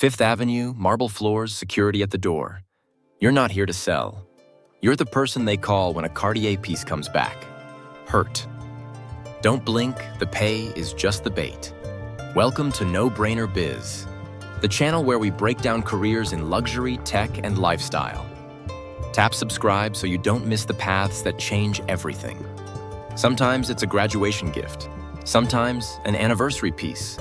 Fifth Avenue, marble floors, security at the door. You're not here to sell. You're the person they call when a Cartier piece comes back. Hurt. Don't blink, the pay is just the bait. Welcome to No Brainer Biz, the channel where we break down careers in luxury, tech, and lifestyle. Tap subscribe so you don't miss the paths that change everything. Sometimes it's a graduation gift. Sometimes an anniversary piece.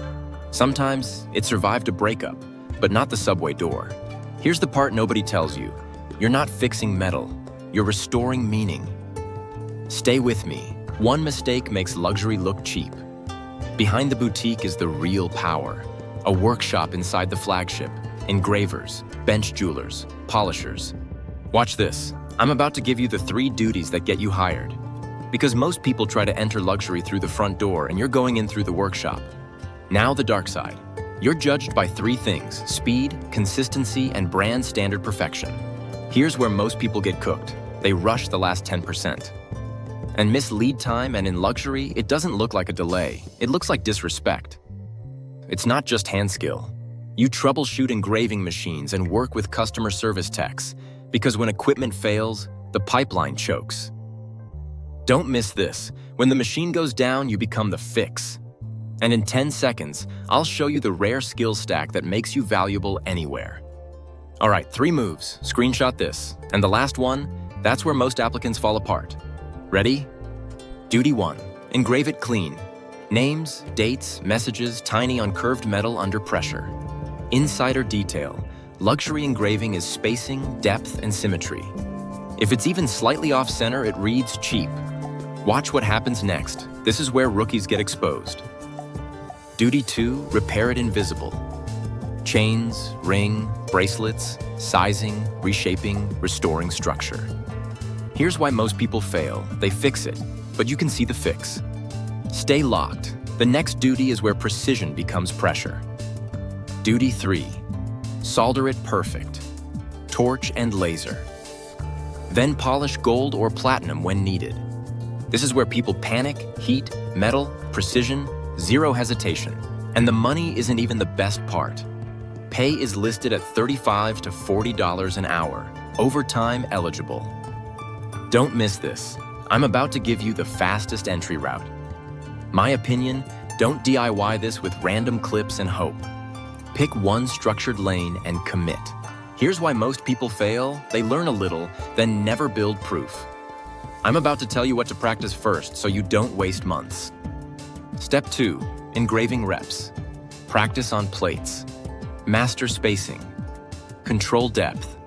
Sometimes it survived a breakup, but not the subway door. Here's the part nobody tells you. You're not fixing metal. You're restoring meaning. Stay with me. One mistake makes luxury look cheap. Behind the boutique is the real power. A workshop inside the flagship. Engravers, bench jewelers, polishers. Watch this. I'm about to give you the 3 duties that get you hired. Because most people try to enter luxury through the front door and you're going in through the workshop. Now the dark side. You're judged by 3 things: speed, consistency, and brand standard perfection. Here's where most people get cooked. They rush the last 10%. And miss lead time, and in luxury, it doesn't look like a delay. It looks like disrespect. It's not just hand skill. You troubleshoot engraving machines and work with customer service techs, because when equipment fails, the pipeline chokes. Don't miss this. When the machine goes down, you become the fix. And in 10 seconds, I'll show you the rare skill stack that makes you valuable anywhere. All right, 3 moves. Screenshot this. And the last one, that's where most applicants fall apart. Ready? Duty 1. Engrave it clean. Names, dates, messages, tiny on curved metal under pressure. Insider detail. Luxury engraving is spacing, depth, and symmetry. If it's even slightly off-center, it reads cheap. Watch what happens next. This is where rookies get exposed. Duty 2. Repair it invisible. Chains, ring, bracelets, sizing, reshaping, restoring structure. Here's why most people fail. They fix it, but you can see the fix. Stay locked. The next duty is where precision becomes pressure. Duty 3. Solder it perfect. Torch and laser. Then polish gold or platinum when needed. This is where people panic, heat, metal, precision, zero hesitation. And the money isn't even the best part. Pay is listed at $35 to $40 an hour, overtime eligible. Don't miss this. I'm about to give you the fastest entry route. My opinion, don't DIY this with random clips and hope. Pick one structured lane and commit. Here's why most people fail. They learn a little, then never build proof. I'm about to tell you what to practice first so you don't waste months. Step 2. Engraving reps. Practice on plates. Master spacing. Control depth.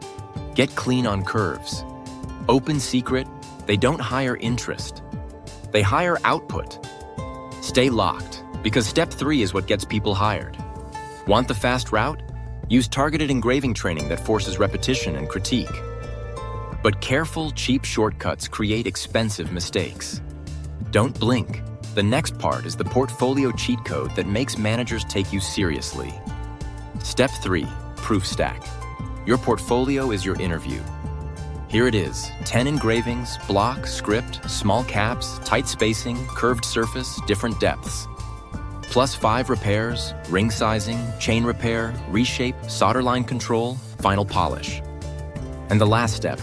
Get clean on curves. Open secret, they don't hire interest. They hire output. Stay locked, because step 3 is what gets people hired. Want the fast route? Use targeted engraving training that forces repetition and critique. But careful, cheap shortcuts create expensive mistakes. Don't blink. The next part is the portfolio cheat code that makes managers take you seriously. Step 3, proof stack. Your portfolio is your interview. Here it is, 10 engravings, block, script, small caps, tight spacing, curved surface, different depths. Plus 5 repairs, ring sizing, chain repair, reshape, solder line control, final polish. And the last step,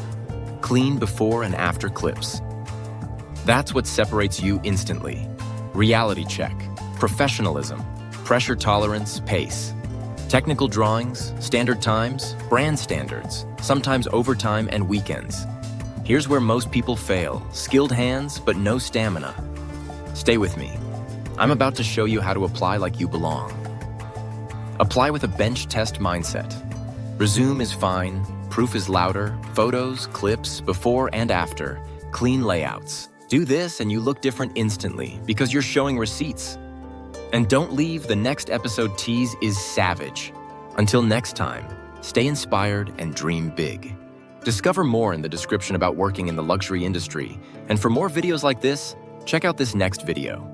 clean before and after clips. That's what separates you instantly. Reality check, professionalism, pressure tolerance, pace. Technical drawings, standard times, brand standards, sometimes overtime and weekends. Here's where most people fail. Skilled hands, but no stamina. Stay with me. I'm about to show you how to apply like you belong. Apply with a bench test mindset. Resume is fine, proof is louder, photos, clips, before and after, clean layouts. Do this and you look different instantly because you're showing receipts. And don't leave, the next episode tease is savage. Until next time, stay inspired and dream big. Discover more in the description about working in the luxury industry. And for more videos like this, check out this next video.